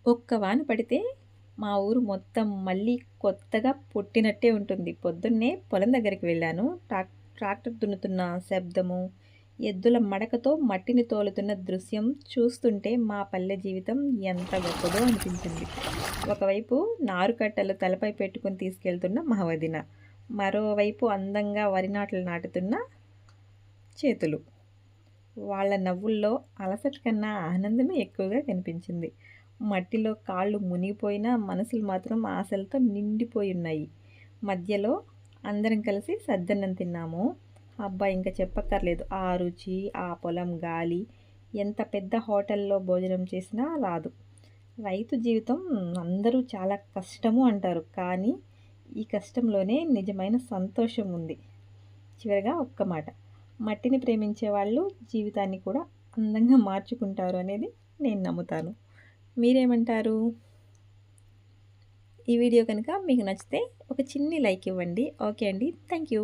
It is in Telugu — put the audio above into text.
ఒక్క వాన పడితే మా ఊరు మొత్తం మళ్ళీ కొత్తగా పుట్టినట్టే ఉంటుంది. పొద్దున్నే పొలం దగ్గరికి వెళ్ళాను. ట్రాక్టర్ దున్నుతున్న శబ్దము, ఎద్దుల మడకతో మట్టిని తోలుతున్న దృశ్యం చూస్తుంటే మా పల్లె జీవితం ఎంత గొప్పదో అనిపించింది. ఒకవైపు నారుకట్టలు తలపై పెట్టుకొని తీసుకెళ్తున్న మా వదిన, మరోవైపు అందంగా వరి నాట్లు నాటుతున్న చేతులు. వాళ్ళ నవ్వుల్లో అలసట కన్నా ఆనందమే ఎక్కువగా కనిపించింది. మట్టిలో కాళ్ళు మునిగిపోయినా మనసులు మాత్రం ఆశలతో నిండిపోయి ఉన్నాయి. మధ్యలో అందరం కలిసి సద్దన్నం తిన్నాము. అబ్బా! ఇంకా చెప్పక్కర్లేదు. ఆ రుచి, ఆ పొలం గాలి ఎంత పెద్ద హోటల్లో భోజనం చేసినా రాదు. రైతు జీవితం అందరూ చాలా కష్టము అంటారు. కానీ ఈ కష్టంలోనే నిజమైన సంతోషం ఉంది. చివరగా ఒక్క మాట. మట్టిని ప్రేమించే వాళ్ళు జీవితాన్ని కూడా అందంగా మార్చుకుంటారు అనేది నేను నమ్ముతాను. మీరేమంటారు? ఈ వీడియో కనుక మీకు నచ్చితే ఒక చిన్ని లైక్ ఇవ్వండి. ఓకే అండి. Thank you.